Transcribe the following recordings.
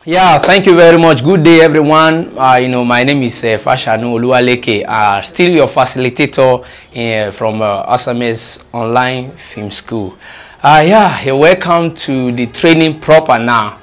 Yeah, thank you very much. Good day, everyone. My name is Fashanu Oluwaleke, still your facilitator from SMS Online Film School. Welcome to the training proper now.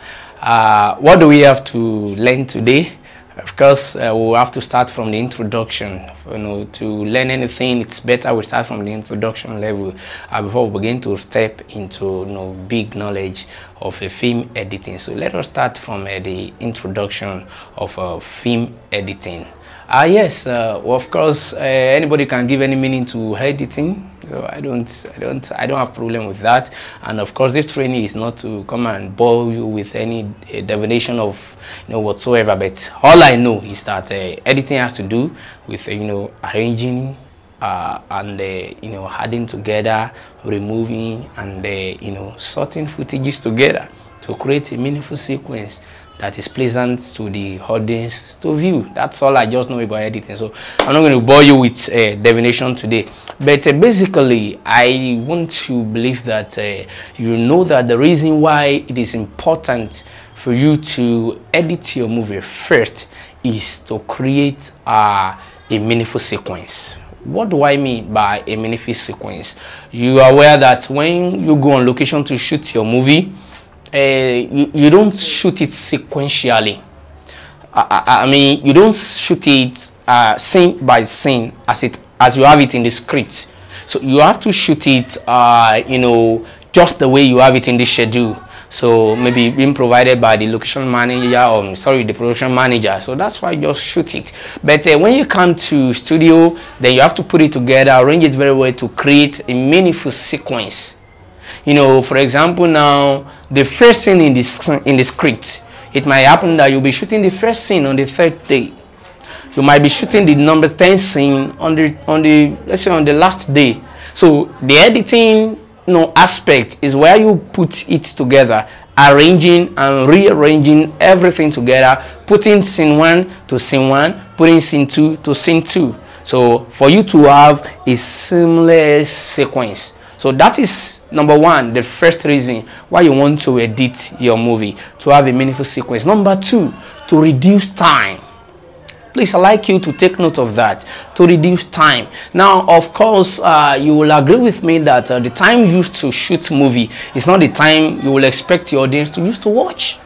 What do we have to learn today? Of course, we'll have to start from the introduction. To learn anything, it's better we start from the introduction level before we begin to step into big knowledge of film editing. So let us start from the introduction of film editing. Of course, anybody can give any meaning to editing. So I don't have problem with that. And of course, this training is not to come and bore you with any definition of whatsoever. But all I know is that editing has to do with arranging and adding together, removing, and sorting footages together to create a meaningful sequence that is pleasant to the audience to view. That's all I just know about editing. So I'm not going to bore you with definition today. But basically, I want to believe that you know that the reason why it is important for you to edit your movie first is to create a meaningful sequence. What do I mean by a meaningful sequence? You are aware that when you go on location to shoot your movie, you don't shoot it sequentially. I mean, you don't shoot it scene by scene as you have it in the script. So you have to shoot it just the way you have it in the schedule. So maybe being provided by the location manager, or the production manager. So that's why you just shoot it. But when you come to studio, then you have to put it together, arrange it very well to create a meaningful sequence. For example, now the first scene in the script, it might happen that you'll be shooting the first scene on the third day. You might be shooting the number 10 scene on the let's say on the last day. So the editing aspect is where you put it together, arranging and rearranging everything together, putting scene 1 to scene 1, putting scene 2 to scene 2. So for you to have a seamless sequence. So that is number one, the first reason why you want to edit your movie, to have a meaningful sequence. Number two, to reduce time. Please, I'd like you to take note of that, to reduce time. Now, of course, you will agree with me that the time used to shoot movie is not the time you will expect your audience to use to watch.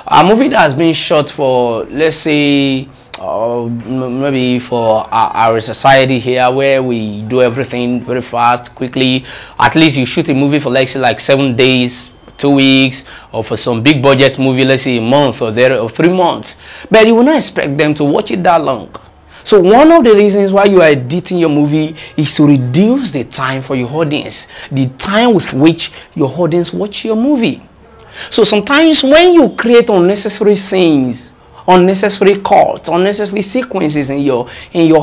A movie that has been shot for, let's say, maybe for our society here, where we do everything very fast, quickly. At least you shoot a movie for let's say like 7 days, 2 weeks, or for some big budget movie, let's say a month or 3 months. But you will not expect them to watch it that long. So one of the reasons why you are editing your movie is to reduce the time for your audience, the time with which your audience watch your movie. So sometimes when you create unnecessary scenes, unnecessary cuts, unnecessary sequences in your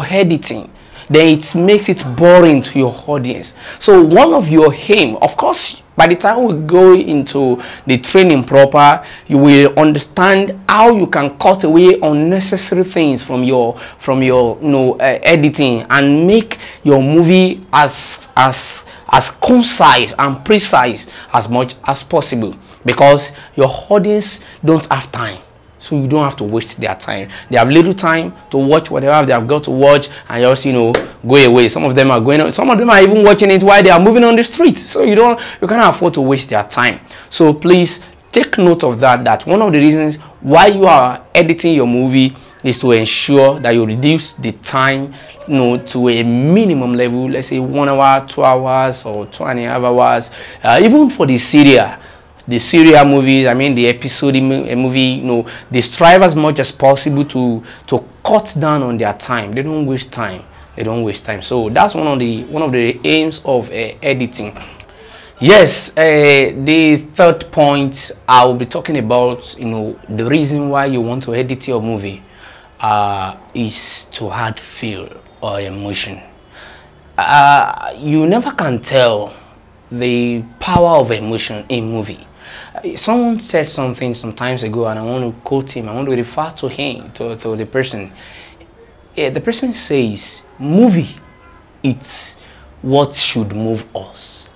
editing, then it makes it boring to your audience. So one of your aim, of course, by the time we go into the training proper, you will understand how you can cut away unnecessary things from your editing and make your movie as concise and precise as much as possible, because your audience don't have time. So you don't have to waste their time. They have little time to watch whatever they have got to watch and just go away. Some of them are going on, some of them are even watching it while they are moving on the street. So you cannot afford to waste their time. So please take note of that one of the reasons why you are editing your movie is to ensure that you reduce the time to a minimum level, let's say 1 hour, 2 hours, or 2.5 hours, even for the serial movies, I mean the episode movie, they strive as much as possible to cut down on their time. They don't waste time. So that's one of the aims of editing. Yes, the third point I will be talking about, the reason why you want to edit your movie is to add feel or emotion. You never can tell the power of emotion in movie. Someone said something some times ago, and I want to quote him. I want to refer to him, to the person. The person says, movie, it's what should move us.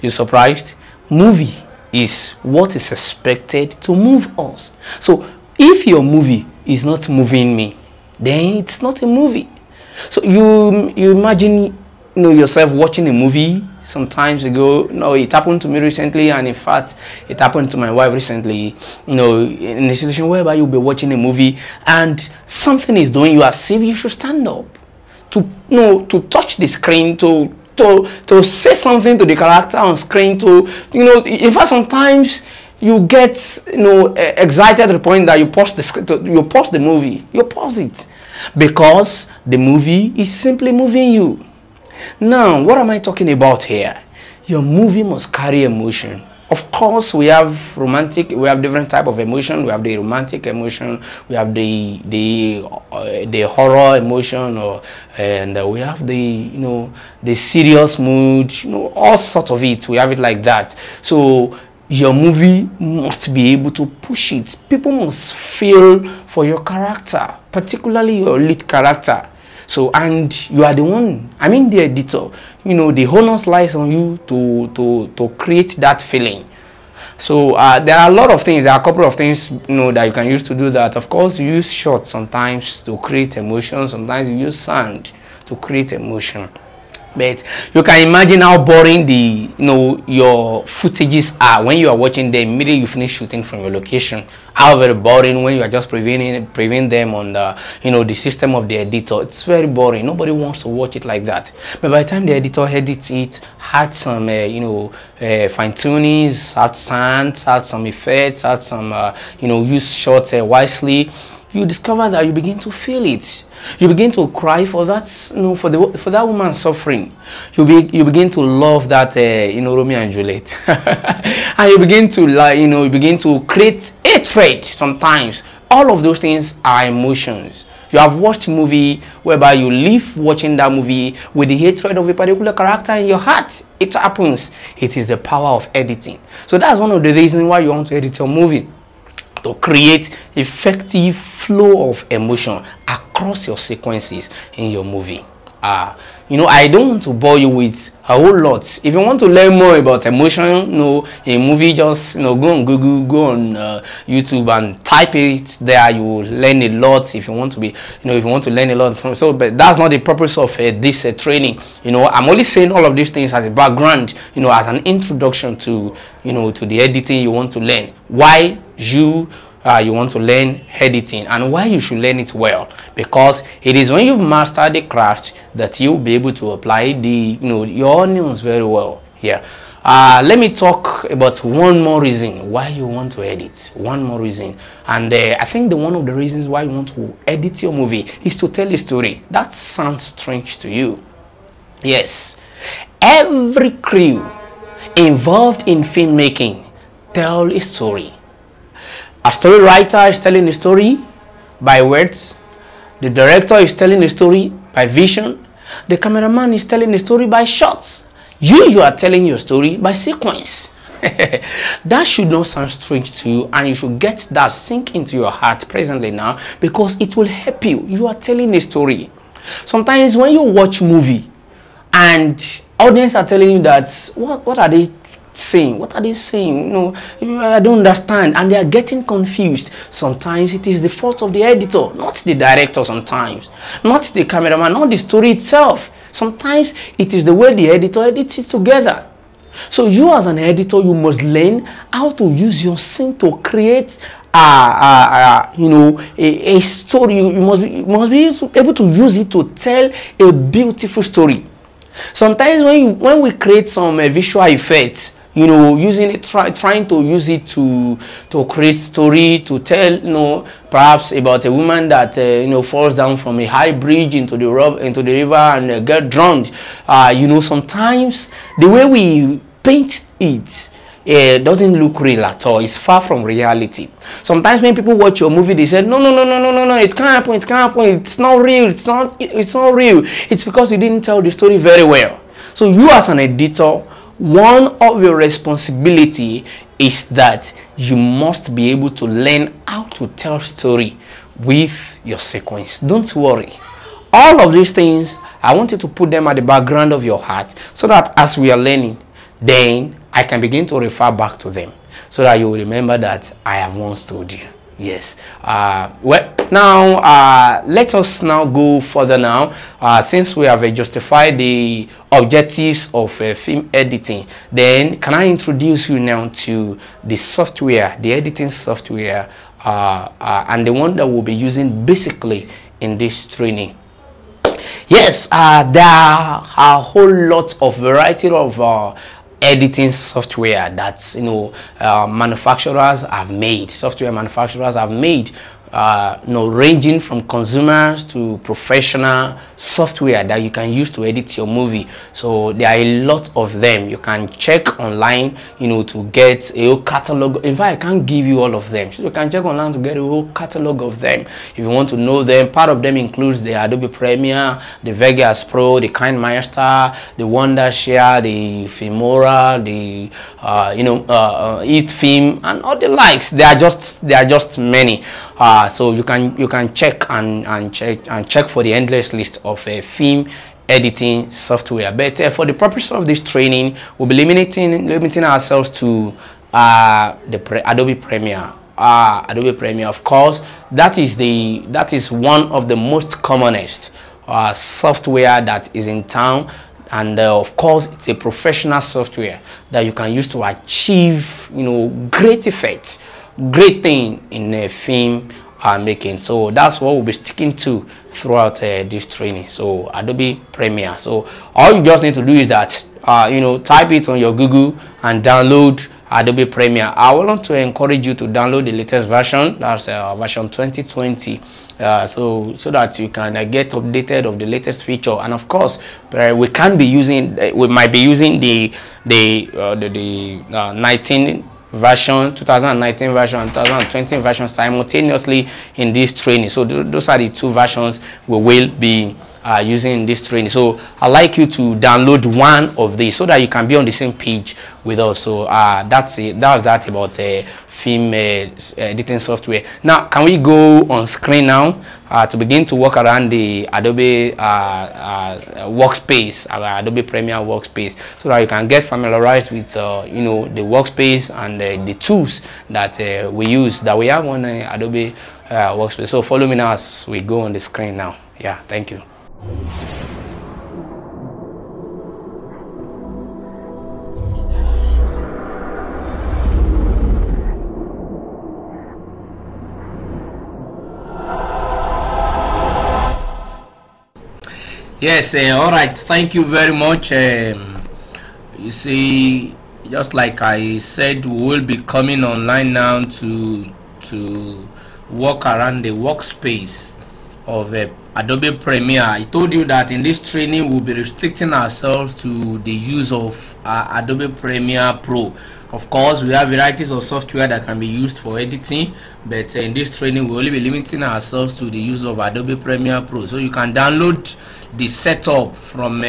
You surprised? Movie, is what is expected to move us. So if your movie is not moving me, then it's not a movie. So you imagine yourself watching a movie sometimes ago. It happened to me recently, and in fact it happened to my wife recently. In a situation whereby you'll be watching a movie and something is doing you as if you should stand up to touch the screen, to say something to the character on screen, in fact sometimes you get excited to the point that you pause the movie, you pause it, because the movie is simply moving you. Now, what am I talking about here? Your movie must carry emotion. Of course, we have different type of emotion. We have the romantic emotion, we have the horror emotion, and we have the serious mood, all sorts of it. We have it like that. So your movie must be able to push it. People must feel for your character, particularly your lead character. So, and you are the one, the editor, the onus lies on you to create that feeling. So there are a lot of things, there are a couple of things that you can use to do that. Of course, you use shots sometimes to create emotion, sometimes you use sound to create emotion. But you can imagine how boring your footages are when you are watching them immediately you finish shooting from your location. How very boring when you are just previewing them on the system of the editor. It's very boring. Nobody wants to watch it like that. But by the time the editor edits it, add some fine tunings, add sounds, add some effects, add some use shots wisely, you discover that you begin to feel it. You begin to cry for that, for that woman suffering. You begin to love that, Romeo and Juliet, and you begin to you begin to create hatred. Sometimes all of those things are emotions. You have watched a movie whereby you live watching that movie with the hatred of a particular character in your heart. It happens. It is the power of editing. So that's one of the reasons why you want to edit your movie, to create effective flow of emotion across your sequences in your movie. I don't want to bore you with a whole lot. If you want to learn more about emotion, a movie, just go on Google, go on YouTube and type it there. You will learn a lot. If you want to be, if you want to learn a lot from. So, but that's not the purpose of this training. I'm only saying all of these things as a background, as an introduction to, to the editing you want to learn. Why you want to learn editing and why you should learn it well, because it is when you've mastered the craft that you'll be able to apply your onions very well here. Let me talk about one more reason why you want to edit. One more reason, and I think one of the reasons why you want to edit your movie is to tell a story. That sounds strange to you. Yes, every crew involved in filmmaking tell a story. A story writer is telling a story by words. The director is telling a story by vision. The cameraman is telling a story by shots. You are telling your story by sequence. That should not sound strange to you, and you should get that sink into your heart presently now, because it will help you. You are telling a story. Sometimes when you watch movie and audience are telling you that what are they saying? What are they saying? I don't understand, and they are getting confused. Sometimes it is the fault of the editor, not the director. Sometimes not the cameraman, not the story itself. Sometimes it is the way the editor edits it together. So you as an editor, you must learn how to use your scene to create a story. You must be able to use it to tell a beautiful story. Sometimes when we create some visual effects, using it, trying to use it to create story, to tell, perhaps about a woman that falls down from a high bridge into the river and get drowned. Sometimes the way we paint it doesn't look real at all. It's far from reality. Sometimes when people watch your movie, they say, no, it can't happen, it's not real, it's not real. It's because you didn't tell the story very well. So you as an editor, one of your responsibility is that you must be able to learn how to tell story with your sequence. Don't worry. All of these things, I want you to put them at the background of your heart, so that as we are learning, then I can begin to refer back to them. so that you will remember that I have once told you. Yes. Well, now let us now go further now. Since we have justified the objectives of film editing, then can I introduce you now to the software, the editing software, and the one that we'll be using basically in this training. Yes, there are a whole lot of variety of editing software that manufacturers have made. Software manufacturers have made, ranging from consumers to professional software that you can use to edit your movie. So there are a lot of them. You can check online, to get a whole catalog. In fact, I can't give you all of them. So you can check online to get a whole catalog of them if you want to know them. Part of them includes the Adobe Premiere, the Vegas Pro, the KineMaster, the Wondershare, the Filmora, the Film, and all the likes. There are just many. So you can check and check for the endless list of film editing software. But for the purpose of this training, we'll be limiting ourselves to the Adobe Premiere. Adobe Premiere, of course, that is one of the most commonest software that is in town. And of course, it's a professional software that you can use to achieve, great effects, great thing in film making. So that's what we'll be sticking to throughout this training. So Adobe Premiere. So all you just need to do is that type it on your Google and download Adobe Premiere. I want to encourage you to download the latest version. That's version 2020. So that you can get updated of the latest feature. And of course, we might be using the 2019 version and 2020 version simultaneously in this training. So those are the two versions we will be using in this training. So I'd like you to download one of these so that you can be on the same page with us. So that's it. That was about film editing software. Now can we go on screen now to begin to work around the Adobe Workspace, Adobe Premiere Workspace, so that you can get familiarized with the Workspace and the tools that we have on Adobe Workspace. So follow me now as we go on the screen now. Yeah, thank you. Yes, all right, thank you very much. You see, just like I said, we will be coming online now to work around the workspace of Adobe Premiere. I told you that in this training we'll be restricting ourselves to the use of Adobe Premiere Pro. Of course, we have varieties of software that can be used for editing, but in this training we'll only be limiting ourselves to the use of Adobe Premiere Pro. So you can download the setup from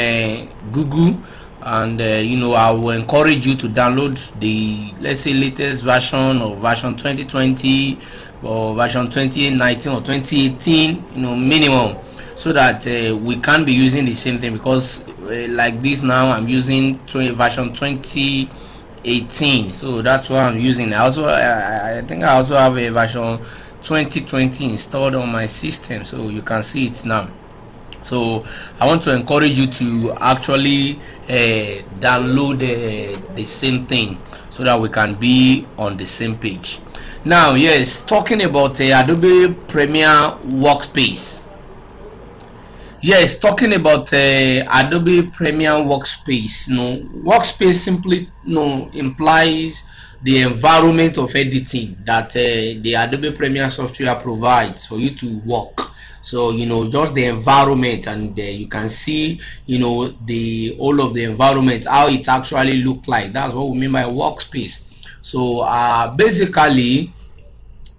Google, and I will encourage you to download the, let's say, latest version of version 2020 or version 2019 or 2018, minimum, so that we can be using the same thing. Because like this now I'm using version 2018, so that's what I'm using. I think I also have a version 2020 installed on my system, so you can see it now. So I want to encourage you to actually download the same thing so that we can be on the same page. Now, yes, talking about Adobe Premiere Workspace. Yes, talking about Adobe Premiere Workspace. Workspace simply implies the environment of editing that the Adobe Premiere software provides for you to work. So just the environment, and you can see the all of the environment, how it actually look like. That's what we mean by workspace. So basically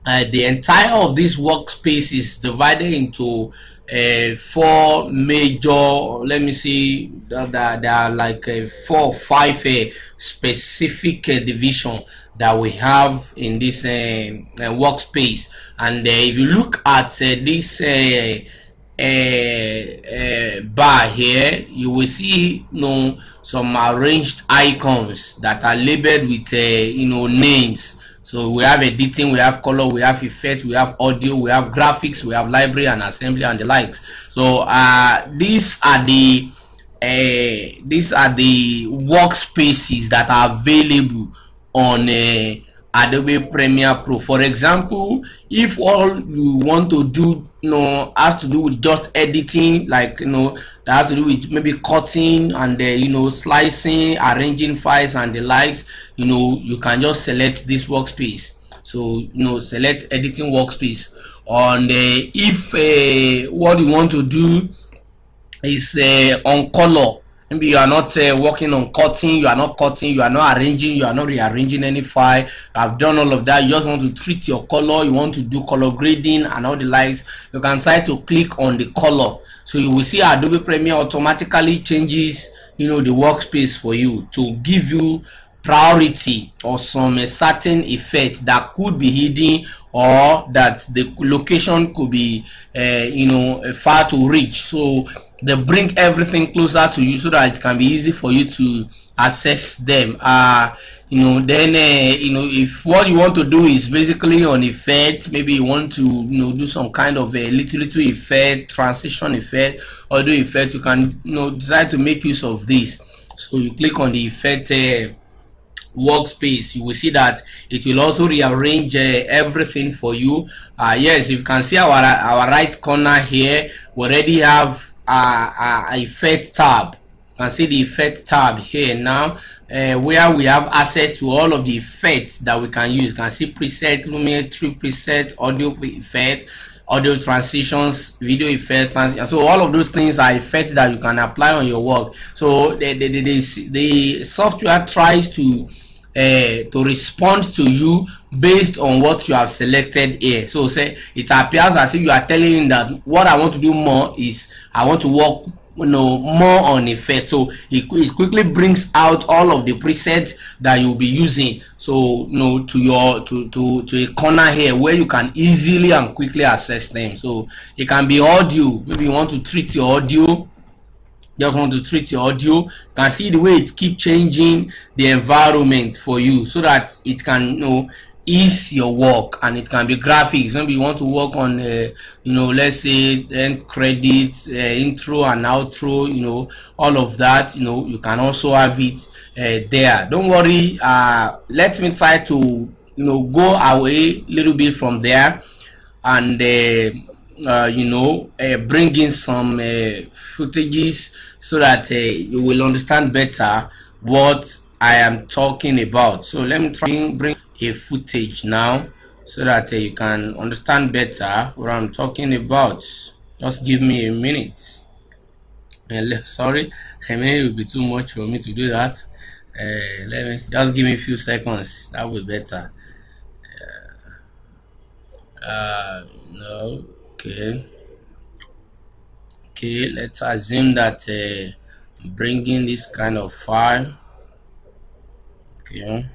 the entire of this workspace is divided into 4 major, let me see, there are like 4 or 5 specific division that we have in this workspace. And if you look at this bar here, you will see some arranged icons that are labeled with names. So we have editing, we have color, we have effect, we have audio, we have graphics, we have library and assembly and the likes. So these are the workspaces that are available on Adobe Premiere Pro. For example, if all you want to do has to do with just editing, like that has to do with maybe cutting and slicing, arranging files and the likes, you can just select this workspace. So select editing workspace. On if what you want to do is on color, maybe you are not working on cutting, you are not cutting, you are not arranging, you are not rearranging any file, I've done all of that, you just want to treat your color, you want to do color grading and all the likes, you can decide to click on the color. So you will see Adobe Premiere automatically changes the workspace for you to give you priority or some certain effect that could be hidden, or that the location could be far to reach. So they bring everything closer to you so that it can be easy for you to access them. If what you want to do is basically on effect, maybe you want to do some kind of a little effect, transition effect, audio effect, you can decide to make use of this. So you click on the effect workspace, you will see that it will also rearrange everything for you. Yes, you can see our right corner here, we already have effect tab. You can see the effect tab here now, where we have access to all of the effects that we can use. You can see preset, lumetri preset, audio effect, audio transitions, video effect, so all of those things are effects that you can apply on your work. So the software tries to respond to you based on what you have selected here. So say it appears as if you are telling him that what I want to do more is I want to work more on effect. So it quickly brings out all of the presets that you'll be using, so to your to a corner here where you can easily and quickly access them. So it can be audio, maybe you want to treat your audio, you can see the way it keep changing the environment for you so that it can ease your work. And it can be graphics, maybe you want to work on let's say end credits, intro and outro, all of that, you can also have it there. Don't worry, let me try to go away a little bit from there and bring in some footages so that you will understand better what I am talking about. So let me try and bring a footage now so that you can understand better what I'm talking about. Just give me a minute. Sorry, a minute will be too much for me to do that. Let me just give me a few seconds, that will be better. No. Okay, let's assume that bringing this kind of file. Okay,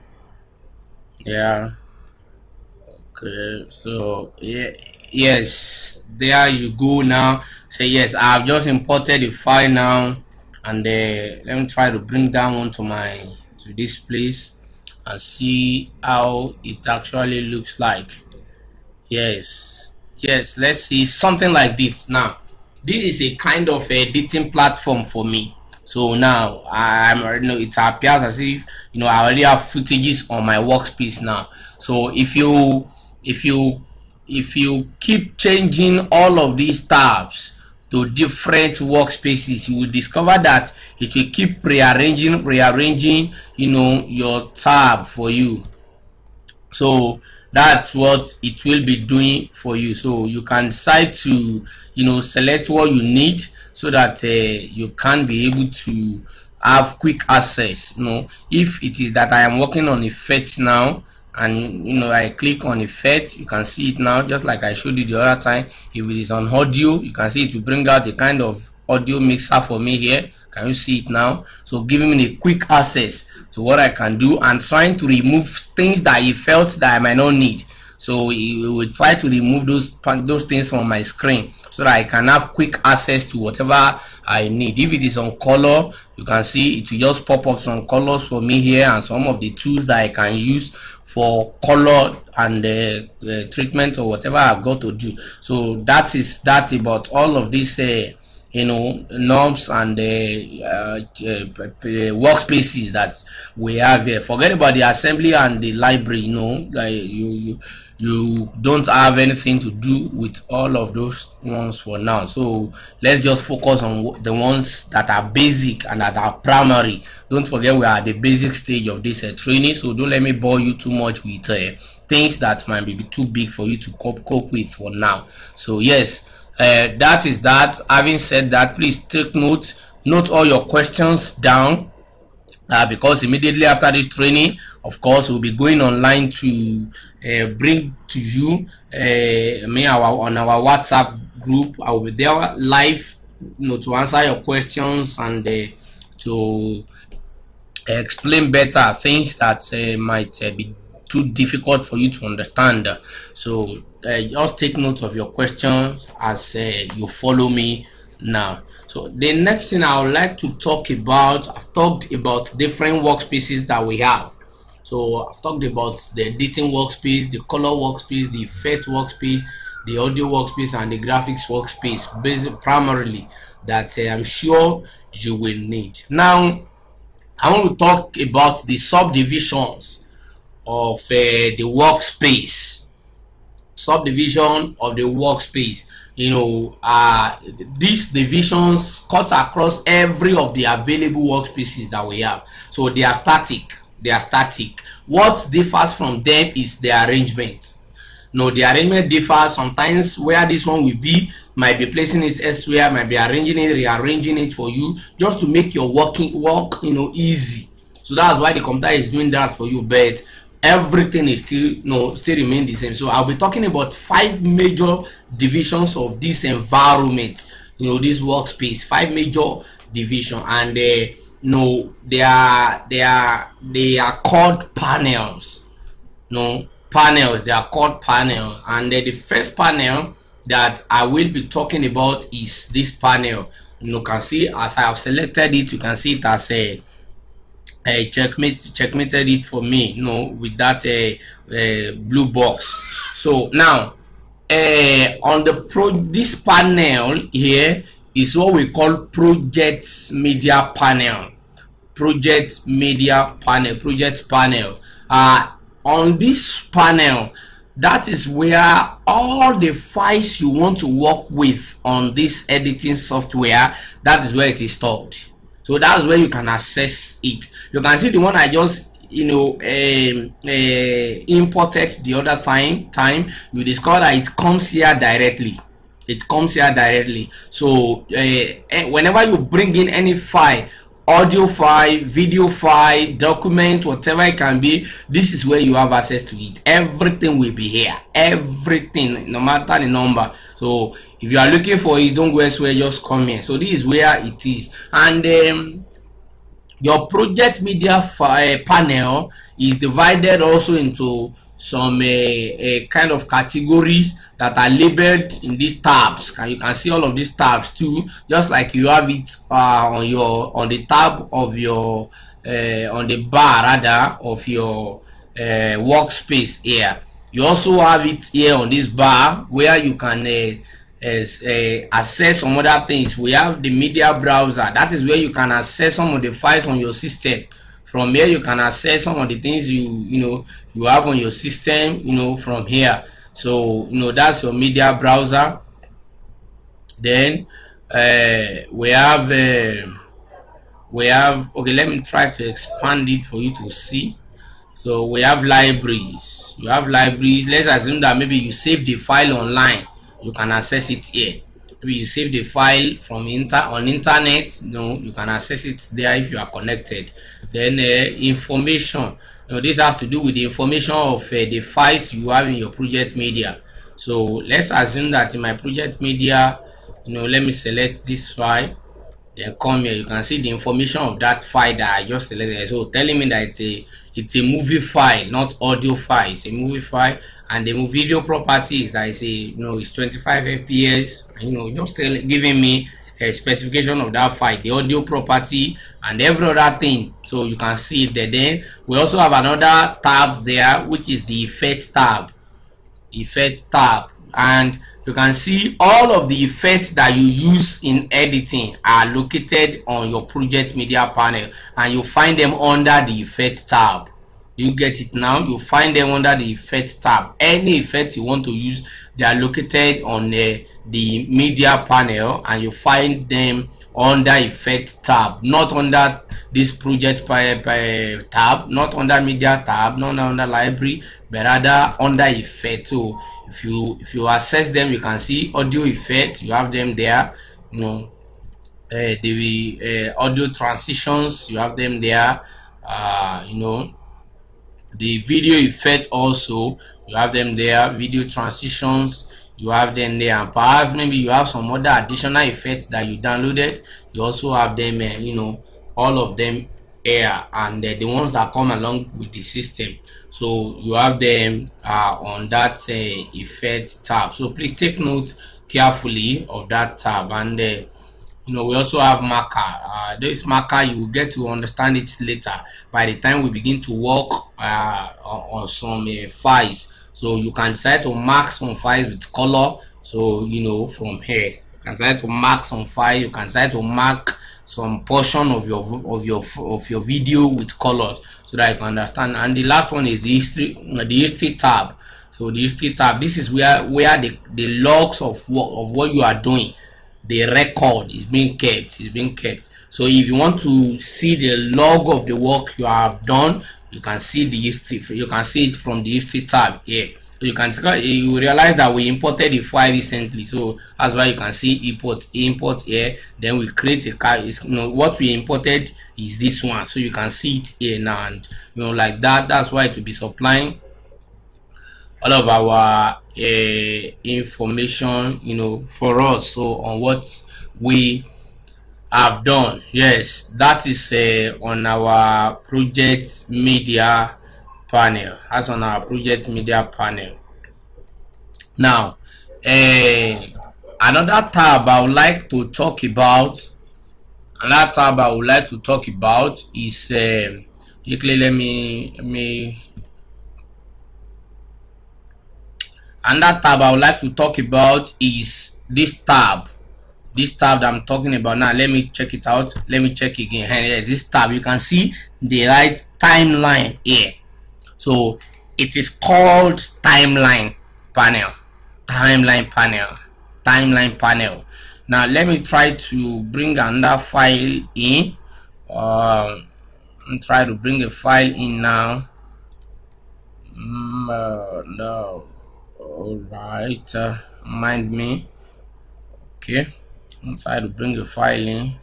yeah, okay, so yeah, yes, there you go. Now say yes, I've just imported the file now, and let me try to bring down onto this place and see how it actually looks like. Yes, let's see something like this. Now this is a kind of editing platform for me. So now it appears as if I already have footages on my workspace now. So if you keep changing all of these tabs to different workspaces, you will discover that it will keep rearranging your tab for you. So that's what it will be doing for you. So you can decide to select what you need so that you can be able to have quick access. If it is that I am working on effects now, and I click on effect, you can see it now just like I showed you the other time. If it is on audio, you can see it will bring out a kind of audio mixer for me here. Can you see it now? So giving me a quick access to what I can do and trying to remove things that you felt that I might not need. So it will try to remove those things from my screen so that I can have quick access to whatever I need. If it is on color, you can see it will just pop up some colors for me here and some of the tools that I can use for color and treatment or whatever I've got to do. So that about all of this knobs and workspaces that we have here. Forget about the assembly and the library. You don't have anything to do with all of those ones for now. So let's just focus on the ones that are basic and that are primary. Don't forget we are at the basic stage of this training, so don't let me bore you too much with things that might be too big for you to cope with for now. So yes, that is that. Having said that, please take note all your questions down, because immediately after this training, of course, we'll be going online to bring to you on our WhatsApp group. I will be there live, to answer your questions and to explain better things that might be too difficult for you to understand. So just take note of your questions as you follow me now. So the next thing I would like to talk about, I've talked about different workspaces that we have. So I've talked about the editing workspace, the color workspace, the effect workspace, the audio workspace, and the graphics workspace, basically primarily that I'm sure you will need. Now I want to talk about the subdivisions of the workspace. Subdivision of the workspace. These divisions cut across every of the available workspaces that we have. So they are static. What differs from them is the arrangement. The arrangement differs. Sometimes where this one will be, might be placing it elsewhere, might be arranging it, rearranging it for you, just to make your work easy. So that's why the computer is doing that for you, but everything is still remain the same. So I'll be talking about 5 major divisions of this environment, this workspace. 5 major divisions, and they are called panels. Panels, they are called panels. And the first panel that I will be talking about is this panel. You can see, as I have selected it, you can see it as a checkmated it for me, with that blue box. So now on this panel here is what we call project media panel. Project panel. On this panel, that is where all the files you want to work with on this editing software, that is where it is stored. So that's where you can access it. You can see the one I just imported the other time. You discover that it comes here directly. So whenever you bring in any file, audio file, video file, document, whatever it can be, this is where you have access to it. Everything will be here. Everything, no matter the number. So if you are looking for it, don't go elsewhere, just come here. So this is where it is. And your project media panel is divided also into some kind of categories that are labeled in these tabs. And you can see all of these tabs too, just like you have it on the tab of your on the bar rather of your workspace here. You also have it here on this bar where you can access some other things. We have the media browser. That is where you can access some of the files on your system. From here you can access some of the things you have on your system, from here. So that's your media browser. Then we have okay, let me try to expand it for you to see. So we have libraries. Let's assume that maybe you save the file online, you can access it here. Maybe you save the file from on internet, you can access it there if you are connected. Then information, this has to do with the information of the files you have in your project media. So let's assume that in my project media, let me select this file, then come here. You can see the information of that file that I just selected. So telling me that it's a movie file, not audio file. It's a movie file, and the video properties that is it's 25 fps, just giving me a specification of that file, the audio property and every other thing. So you can see it there. Then we also have another tab there, which is the effect tab. And you can see all of the effects that you use in editing are located on your project media panel, and you find them under the effect tab. You get it now? You find them under the effect tab. Any effect you want to use, they are located on the media panel, and you find them under effect tab, not under this project tab, not under media tab, not under library, but rather under effect. So if you access them, you can see audio effects, you have them there. The audio transitions, you have them there. The video effect also, you have them there. Video transitions, you have them there. And perhaps maybe you have some other additional effects that you downloaded, you also have them, all of them here, and the ones that come along with the system. So you have them on that effect tab. So please take note carefully of that tab. And we also have marker. This marker, you will get to understand it later by the time we begin to work on some files. So you can decide to mark some files with color. So from here you can decide to mark some file, you can decide to mark some portion of your video with colors, so that you can understand. And the last one is the history tab. So the history tab, this is where the logs of what you are doing, the record is being kept. So if you want to see the log of the work you have done, you can see the history. You can see it from the history tab here. So you realize that we imported the file recently, so that's why you can see import here. Then we create a card. What we imported is this one, so you can see it here now, and like that. That's why it will be supplying all of our information for us, so on what we have done. Yes, that is on our project media panel. That's on our project media panel. Now another tab I would like to talk about is another tab I would like to talk about is this tab that I'm talking about now. Let me check it out. Let me check again. Yes, this tab, you can see the right timeline here. So it is called timeline panel. Now let me try to bring another file in. Try to bring a file in now. No. All right, mind me. Okay, I'll try to bring the file in.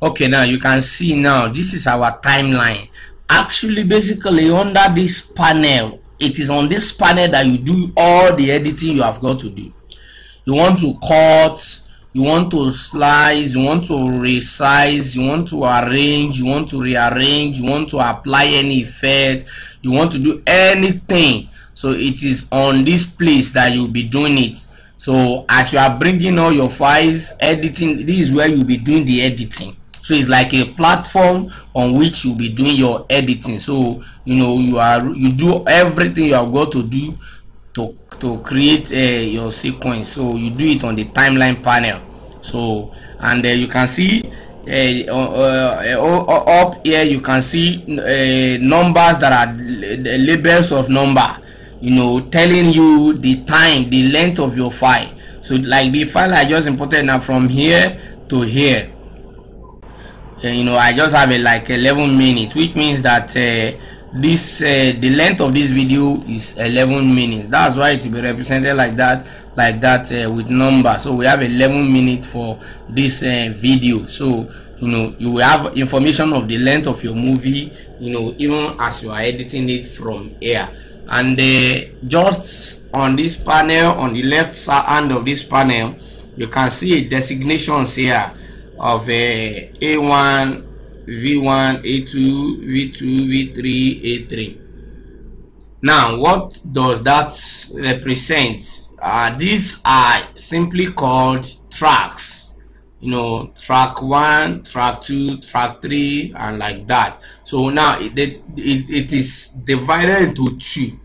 Okay, now you can see now this is our timeline. Actually, basically under this panel, it is on this panel that you do all the editing you have got to do. You want to cut, you want to slice, you want to resize, you want to arrange, you want to rearrange, you want to apply any effect, you want to do anything. So it is on this place that you'll be doing it. So as you are bringing all your files, editing, this is where you'll be doing the editing. So it's like a platform on which you'll be doing your editing. So you do everything you have got to do to create your sequence. So you do it on the timeline panel. So and you can see up here you can see numbers that are the labels of number, telling you the time, the length of your file. So like the file I just imported now from here to here, I just have like 11 minutes, which means that the length of this video is 11 minutes. That's why it will be represented like that with numbers. So we have 11 minutes for this video. So you will have information of the length of your movie, even as you are editing it from here. and just on this panel, on the left hand of this panel, you can see designations here of A1, V1, A2, V2, V3, A3. Now, what does that represent? These are simply called tracks. You know, track 1, track 2, track 3, and like that. So now it is divided into two.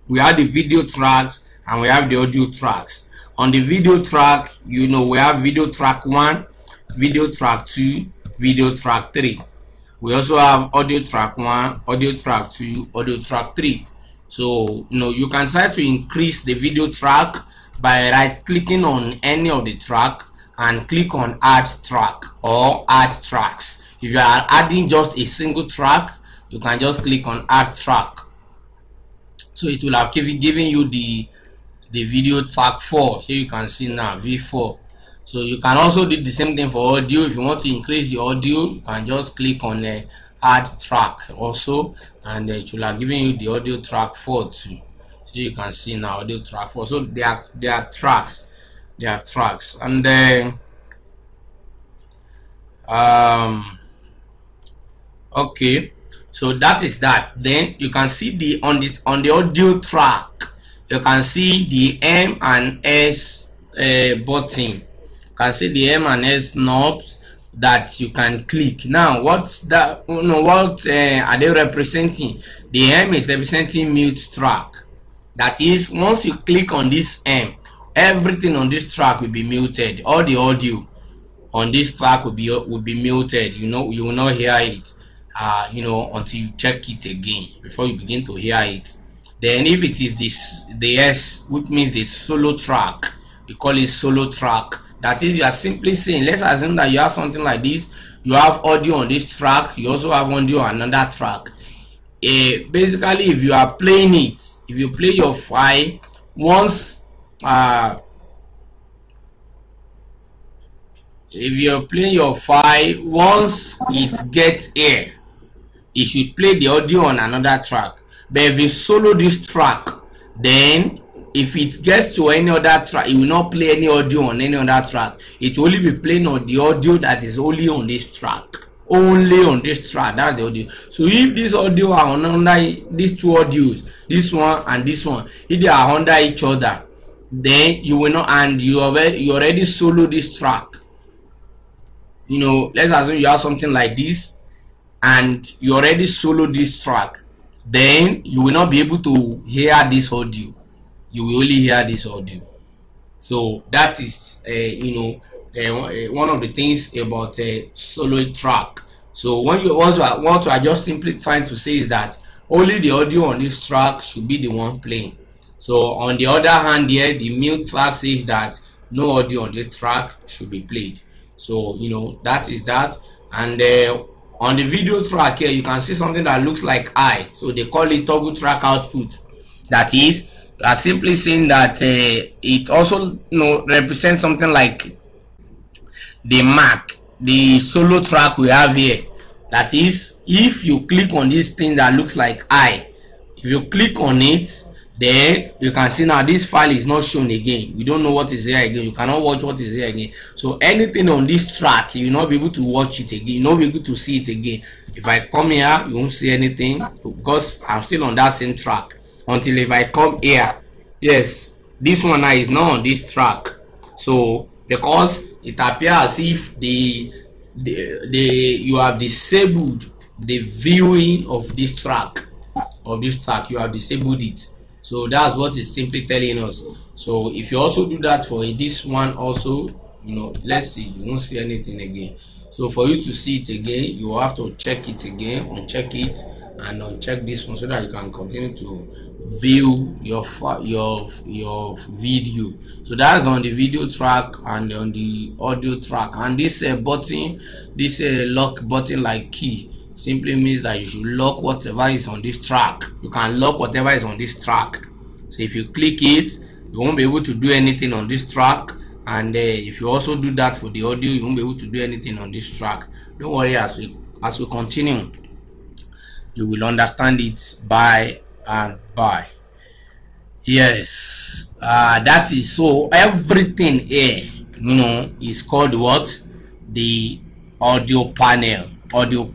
We have the video tracks and we have the audio tracks. On the video track, you know, we have video track 1, video track 2, video track 3. We also have audio track 1, audio track 2, audio track 3. So, you know, you can try to increase the video track by right clicking on any of the track and click on add track or add tracks. If you are adding just a single track, you can just click on add track. So it will have given you the video track 4. Here you can see now V4. So you can also do the same thing for audio. If you want to increase the audio, you can just click on add track also, and it will have given you the audio track 4 too. So you can see now audio track 4. So they are tracks. They are tracks. And then okay, so that is that. Then you can see on the audio track, you can see the M and S button. You can see the M and S knobs that you can click. Now, what's that? You know, what are they representing? The M is representing mute track. That is, once you click on this M, everything on this track will be muted. All the audio on this track will be muted. You know, you will not hear it. You know, until you check it again before you begin to hear it. Then, if it is the S, which means the solo track, we call it solo track. That is, you are simply saying, let's assume that you have something like this. You have audio on this track, you also have audio on another track. Basically, if you are playing it, if you play your file, once if you're playing your file, once it gets here, it should play the audio on another track. But if you solo this track, then if it gets to any other track, it will not play any audio on any other track. It will only be playing on the audio that is only on this track. Only on this track, that's the audio. So if this audio are under these two audios, this one and this one, if they are under each other, then you will not, and you already solo this track. You know, let's assume you have something like this and you already solo this track, then you will not be able to hear this audio. You will only hear this audio. So that is you know, one of the things about a solo track. So when you also what I just simply trying to say is that only the audio on this track should be the one playing. So on the other hand, here the mute track says that no audio on this track should be played. So you know, that is that. And on the video track here, you can see something that looks like I. So they call it toggle track output. That is, are simply saying that it also, you know, represents something like the mark, the solo track we have here. That is, if you click on this thing that looks like I, if you click on it, then you can see now this file is not shown again. We don't know what is here again. You cannot watch what is here again. So anything on this track, you will not be able to watch it again. You will not be able to see it again. If I come here, you won't see anything because I'm still on that same track. Until if I come here, yes, this one now is not on this track. So because it appears as if you have disabled the viewing of this track, you have disabled it. So that's what it's simply telling us. So if you also do that for this one also, you know, let's see, you won't see anything again. So for you to see it again, you have to check it again, uncheck it and uncheck this one so that you can continue to view your video. So that's on the video track and on the audio track. And this button, this lock button like key, simply means that you should lock whatever is on this track. You can lock whatever is on this track. So if you click it, you won't be able to do anything on this track. And if you also do that for the audio, you won't be able to do anything on this track. Don't worry, as we continue, you will understand it by and bye. Yes, that is so everything here, is called what? The audio panel. You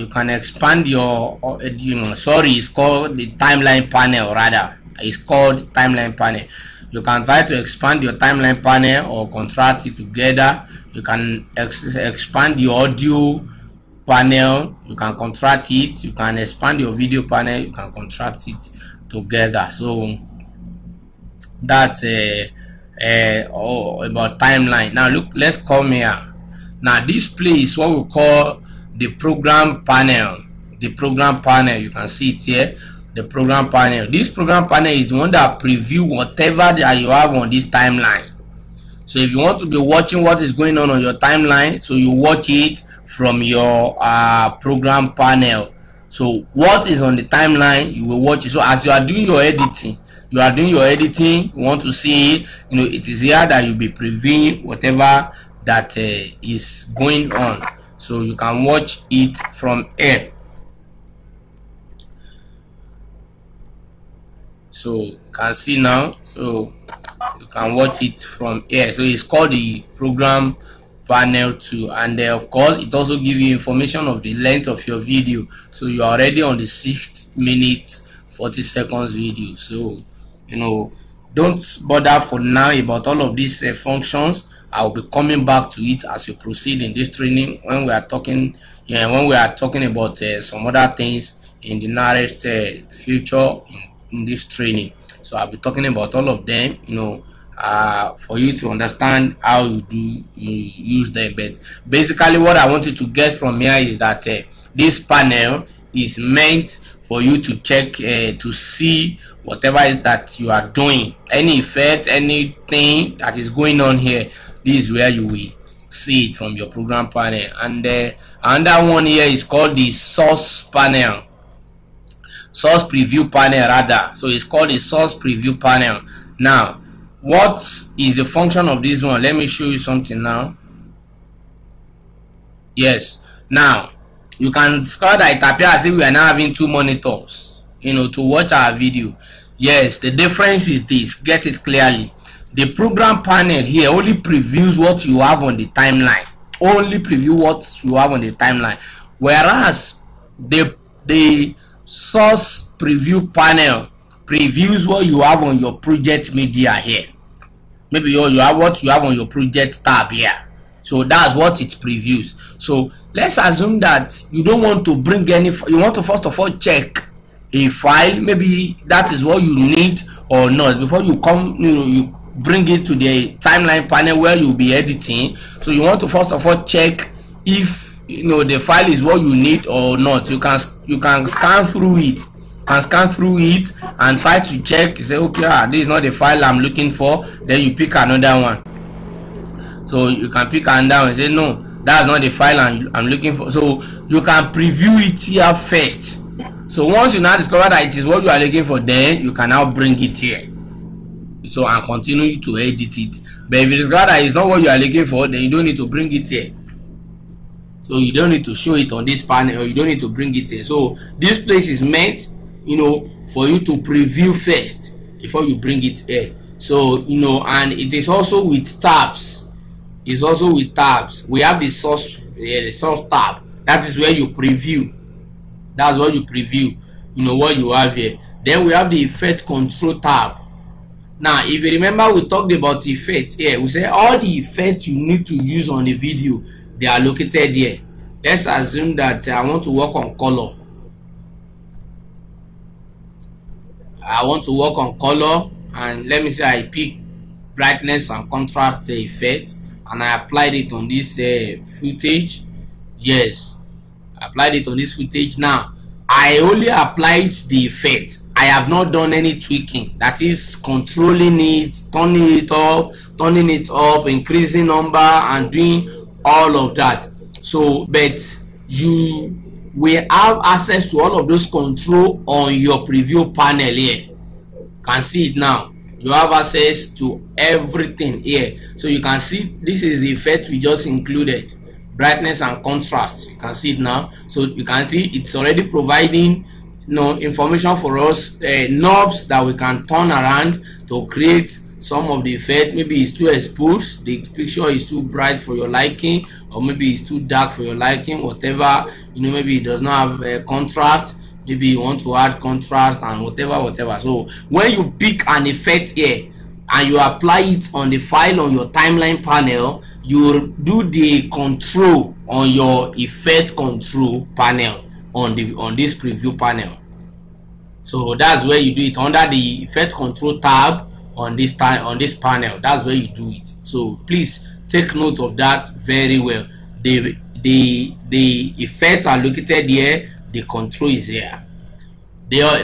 can expand your sorry, it's called the timeline panel. Rather, it's called timeline panel. You can try to expand your timeline panel or contract it together. You can expand your audio panel, you can contract it. You can expand your video panel, you can contract it together. So that's about timeline. Now look, let's come here. Now this place is what we call the program panel. The program panel, you can see it here. The program panel. This program panel is the one that preview whatever that you have on this timeline. So if you want to be watching what is going on your timeline, so you watch it from your program panel. So what is on the timeline, you will watch it. So as you are doing your editing, you want to see it, it is here that you'll be previewing whatever that is going on. So you can watch it from here. So you can see now, so you can watch it from here. So it's called the program panel 2, and of course it also gives you information of the length of your video. So you are already on the 6 minute 40 seconds video. So don't bother for now about all of these functions. I'll be coming back to it as we proceed in this training, when we are talking about some other things in the nearest future in this training. So I'll be talking about all of them, for you to understand how you use them. But basically what I want you to get from here is that this panel is meant for you to check to see whatever it is that you are doing, any effect, anything that is going on here. This is where you will see it from your program panel. And another one here is called the source panel, source preview panel rather. So it's called the source preview panel. Now what is the function of this one? Let me show you something now. Yes, now you can discover that it appears as if we are now having 2 monitors, to watch our video. Yes, the difference is this. Get it clearly. The program panel here only previews what you have on the timeline. Whereas the source preview panel previews what you have on your project media here. Maybe you have what you have on your project tab here. So that's what it previews. So let's assume that you don't want to bring any, you want to first of all check a file, maybe that is what you need or not, before you come, you bring it to the timeline panel where you'll be editing. So you want to first of all check if the file is what you need or not. You can scan through it, and try to check. You say, okay, this is not the file I'm looking for. Then you pick another one. So you can pick another one and say, no, that's not the file I'm looking for. So you can preview it here first. So once you now discover that it is what you are looking for, then you can now bring it here. So and continue to edit it. But if you discover that it's not what you are looking for, then you don't need to bring it here. So you don't need to show it on this panel, or you don't need to bring it here. So this place is meant, for you to preview first before you bring it here. So and it is also with tabs. We have the source tab. That is where you preview. That's what you preview. What you have here. Then we have the effect control tab. Now if you remember, we talked about effect here. We say all the effects you need to use on the video, they are located here. Let's assume that I want to work on color. And let me say I pick brightness and contrast effect, and I applied it on this footage. Yes, I applied it on this footage. Now I only applied the effect. I have not done any tweaking, that is controlling it, turning it up, increasing number, and doing all of that. So but you will have access to all of those control on your preview panel here. You can see it now. You have access to everything here. So you can see this is the effect we just included, brightness and contrast. You can see it now. So you can see it's already providing information for us, knobs that we can turn around to create some of the effect. Maybe it's too exposed, the picture is too bright for your liking, or maybe it's too dark for your liking, whatever, maybe it does not have contrast, maybe you want to add contrast and whatever. So when you pick an effect here and you apply it on the file on your timeline panel, you do the control on your effect control panel on this preview panel. So that's where you do it under the effect control tab on this panel. That's where you do it. So please take note of that very well. The effects are located here, the control is here. The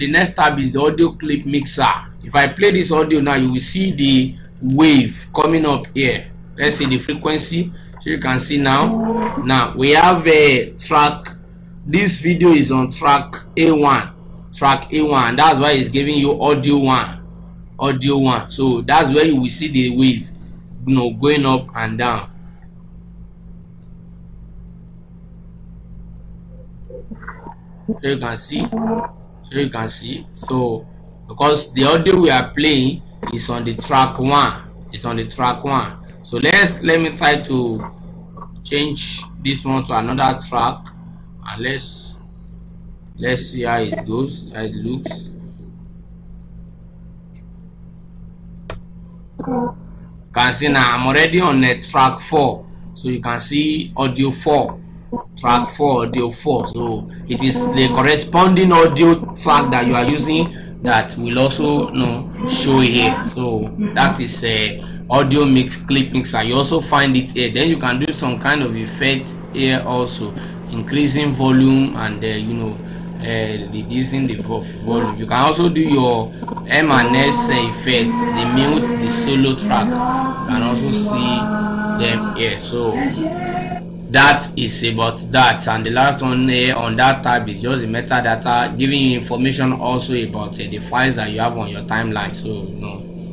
next tab is the audio clip mixer. If I play this audio now, you will see the wave coming up here. Let's see the frequency. So you can see now we have a track. This video is on track A1. That's why it's giving you audio 1. So that's where you will see the wave going up and down. So you can see so because the audio we are playing is on the track 1. So let me try to change this one to another track, and let's see how it goes, how it looks. You can see now I'm already on track 4, so you can see audio 4, track 4, audio 4. So it is the corresponding audio track that you are using that will also show here. So that is a audio clip mixer. You also find it here. Then you can do some kind of effect here also, increasing volume and reducing the volume. You can also do your M&S effect, the mute, the solo track. You can also see them here. So that is about that. And the last one here on that tab is just the metadata, giving you information also about the files that you have on your timeline. So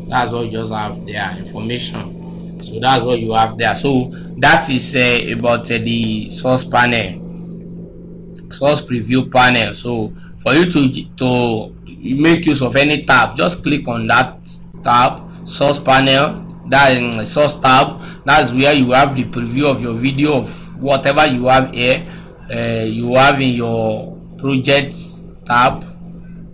that's what you just have there, information. So that's what you have there. So that is about the source panel, source preview panel. So for you to make use of any tab, just click on that tab, source panel, that is source tab. That's where you have the preview of your video of whatever you have here. You have in your projects tab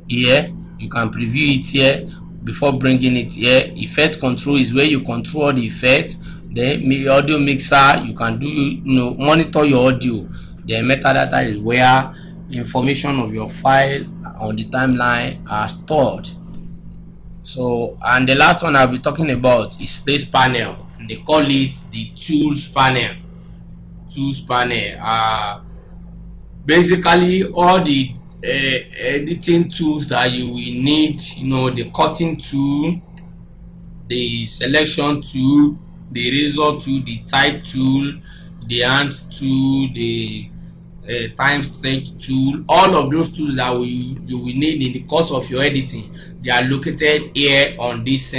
here, you can preview it here before bringing it here. Effect control is where you control the effect. The audio mixer, you can do monitor your audio. The metadata is where information of your file on the timeline are stored. So, and the last one I'll be talking about is this panel, and they call it the tools panel. Basically all the editing tools that you will need, the cutting tool, the selection tool, the eraser tool, the type tool, the hand tool, the time stretch tool. All of those tools that you will need in the course of your editing, they are located here on this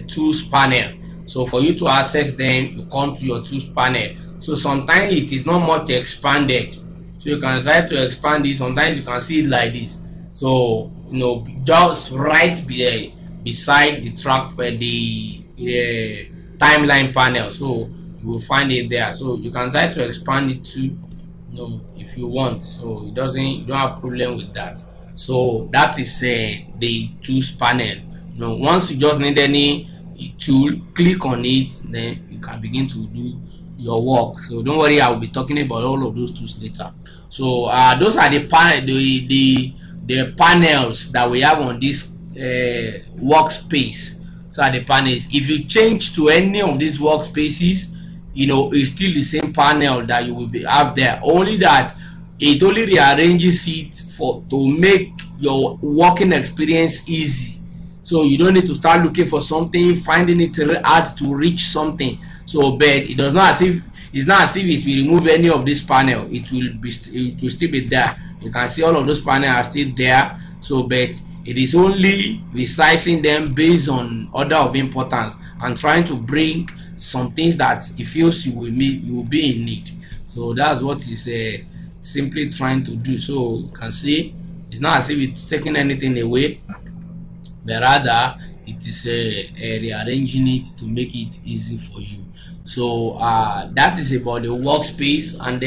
tools panel. So for you to access them, you come to your tools panel. So sometimes it is not much expanded, so you can try to expand it. Sometimes you can see it like this. So just right beside the track where the timeline panel, so you will find it there. So you can try to expand it too, if you want. So you don't have problem with that. So that is the tools panel. Once you just need any tool, click on it, then you can begin to do your work. So don't worry, I will be talking about all of those tools later. So those are the panels that we have on this workspace. So are the panels. If you change to any of these workspaces, it's still the same panel that you will have there, only that it only rearranges it to make your working experience easy. So you don't need to start looking for something, finding it hard to reach something. So but it's not as if it will remove any of this panel. It will still be there. You can see all of those panels are still there. So but it is only resizing them based on order of importance and trying to bring some things that it feels you will be in need. So that's what is simply trying to do. So you can see it's not as if it's taking anything away, but rather it is rearranging it to make it easy for you. So that is about the workspace. And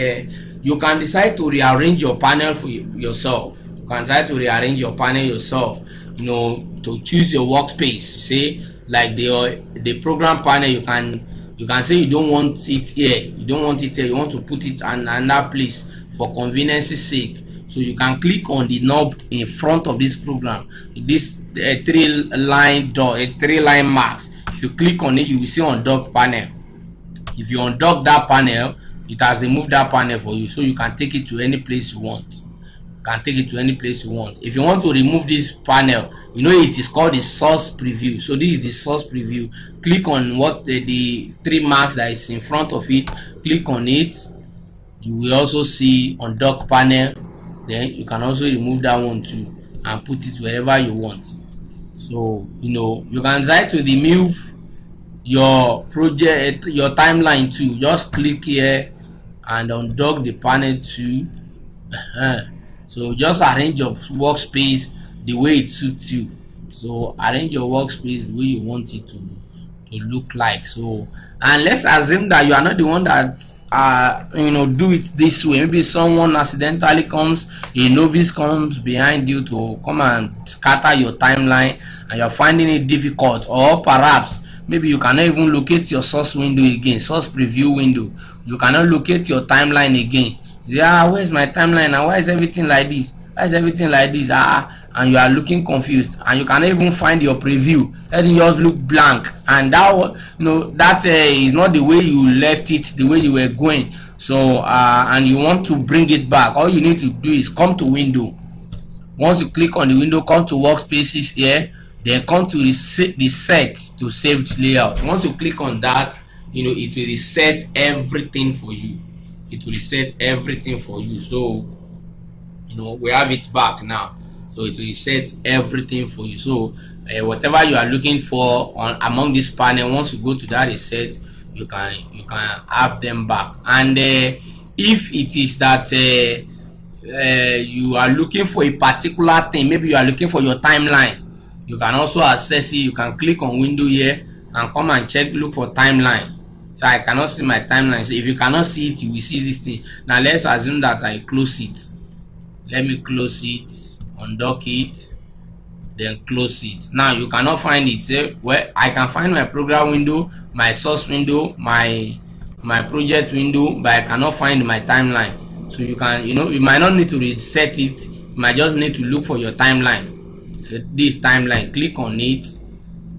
you can decide to rearrange your panel for yourself. You can decide to rearrange your panel yourself, you know, to choose your workspace. Say like the program panel, you can say you don't want it here, you don't want it here, you want to put it in another place for convenience's sake. So you can click on the knob in front of this program, this three line marks. If you click on it, you will see undock panel. If you undock that panel, it has removed that panel for you, so you can take it to any place you want. You can take it to any place you want. If you want to remove this panel, you know it is called the source preview. So this is the source preview. Click on what the three marks that is in front of it. Click on it. You will also see undock panel. Then you can also remove that one too and put it wherever you want. So you know you can decide to remove your project, your timeline too. Just click here and undock the panel too. So just arrange your workspace the way it suits you. So arrange your workspace the way you want it to look like. So, and let's assume that you are not the one that you know, do it this way. Maybe someone accidentally comes, a novice comes behind you to come and scatter your timeline, and you're finding it difficult, or perhaps maybe you cannot even locate your source window again, source preview window. You cannot locate your timeline again. Yeah, where's my timeline and why is everything like this? Why is everything like this? And you are looking confused, and you cannot even find your preview. Everything just look blank, and that, you know, that is not the way you left it, the way you were going. So and you want to bring it back. All you need to do is come to window. Once you click on the window, come to workspaces here, then come to reset to saved layout. Once you click on that, you know, it will reset everything for you. It will reset everything for you. So you know, we have it back now. So it will reset everything for you. So whatever you are looking for among this panel, once you go to that reset, you can have them back. And if it is that you are looking for a particular thing, maybe you are looking for your timeline, you can also access it. You can click on window here and come and look for timeline. So I cannot see my timeline. So if you cannot see it, you will see this thing. Now let's assume that I close it. Let me close it, undock it, then close it. Now you cannot find it. Well, I can find my program window, my source window, my project window, but I cannot find my timeline. So you can, you know, you might not need to reset it. You might just need to look for your timeline. So this timeline, click on it,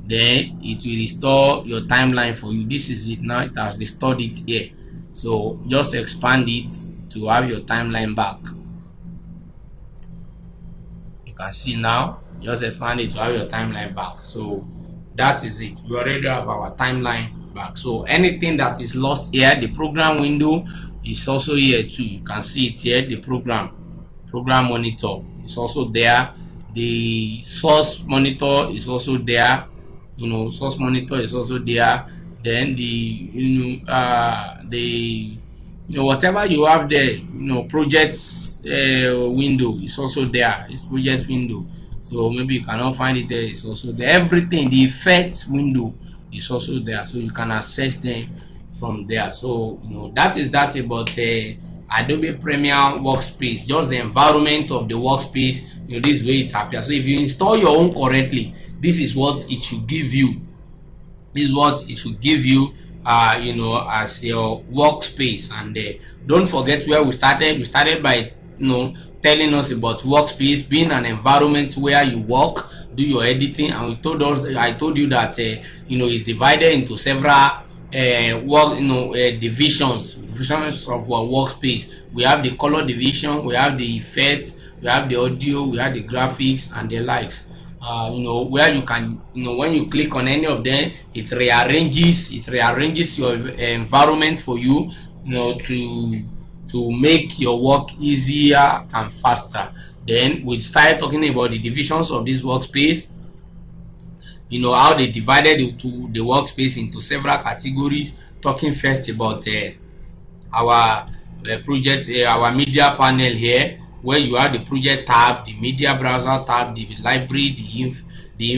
then it will restore your timeline for you. This is it now. It has restored it here. So just expand it to have your timeline back. You can see now, just expand it to have your timeline back. So that is it. We already have our timeline back. So anything that is lost here, the program window is also here too. You can see it here. The program monitor is also there. The source monitor is also there. You know, source monitor is also there. Then the whatever you have there, you know, projects window is also there. It's project window. So maybe you cannot find it there. It's also there. Everything, the effects window is also there, so you can access them from there. So you know, that is that about Adobe Premiere Workspace. Just the environment of the workspace. You know, this way it appears. So if you install your own correctly, this is what it should give you. This is what it should give you, you know, as your workspace. And don't forget where we started. We started by, you know, telling us about workspace being an environment where you work, do your editing, and I told you that you know, it's divided into several divisions of our workspace. We have the color division, we have the effects, we have the audio, we have the graphics, and the likes. You know, where you can, you know, when you click on any of them, it rearranges your environment for you, you know, to make your work easier and faster. Then we start talking about the divisions of this workspace. You know, how they divided the workspace into several categories. Talking first about our project, our media panel here, where you have the project tab, the media browser tab, the library, the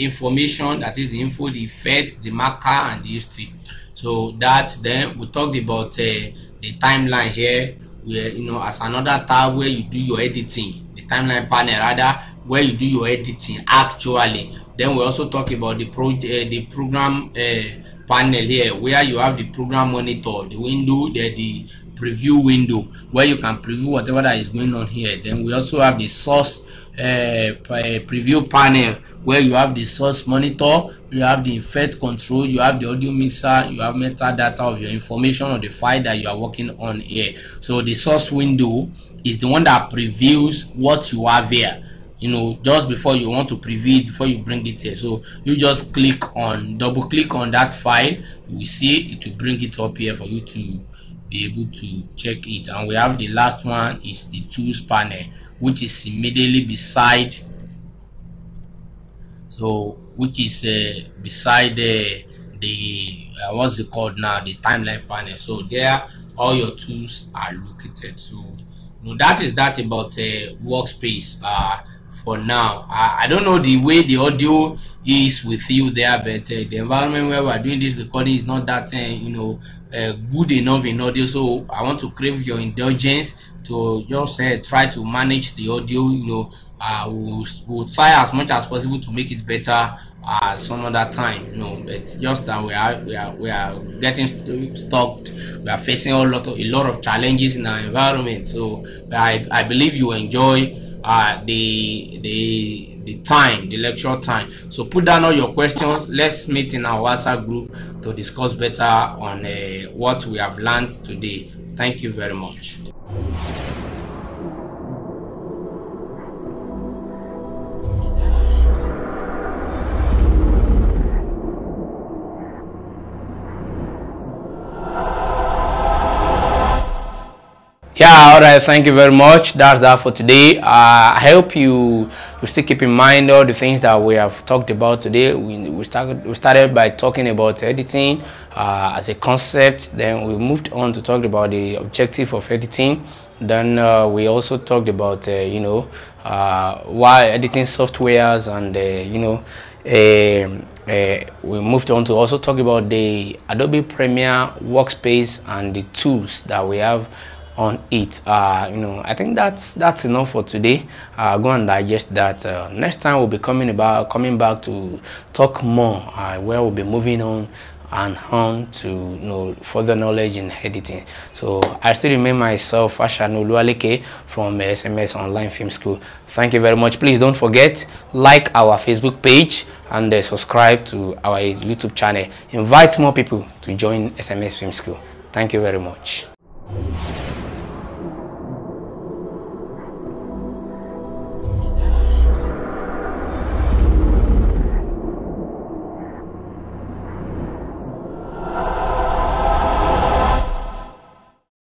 information, that is the info, the effect, the marker, and the history. So that, then we talked about the timeline here, where, you know, as another tab where you do your editing, the timeline panel rather, where you do your editing actually. Then we also talk about the program panel here, where you have the program monitor, the window, the preview window, where you can preview whatever that is going on here. Then we also have the source preview panel, where you have the source monitor, you have the effect control, you have the audio mixer, you have metadata of your information or the file that you are working on here. So the source window is the one that previews what you have here, you know, just before you want to preview it, before you bring it here. So you just double click on that file, you will see it will bring it up here for you to be able to check it. And we have the last one is the tools panel, which is immediately beside, so which is beside the what's it called now, the timeline panel. So there all your tools are located. So, you know, that is that about Workspace for now. I don't know the way the audio is with you there, but the environment where we are doing this recording is not that you know, good enough in audio. So I want to crave your indulgence to just try to manage the audio. You know, we'll try as much as possible to make it better some other time, you know, but just that we are getting stuck. We are facing a lot of challenges in our environment. So I believe you enjoy the lecture time. So put down all your questions. Let's meet in our WhatsApp group to discuss better on what we have learned today. Thank you very much. Yeah, all right, thank you very much. That's that for today. I hope you still keep in mind all the things that we have talked about today. We started by talking about editing as a concept. Then we moved on to talk about the objective of editing. Then we also talked about you know, why editing softwares, and you know, we moved on to also talk about the Adobe Premiere, Workspace, and the tools that we have on it. You know, I think that's enough for today. Go and digest that. Next time we'll be coming back to talk more, where we'll be moving on and on to, you know, further knowledge in editing. So I still remain myself, Ashanu Oluwaleke from SMS Online Film School. Thank you very much. Please don't forget, like our Facebook page and subscribe to our YouTube channel. Invite more people to join SMS Film School. Thank you very much.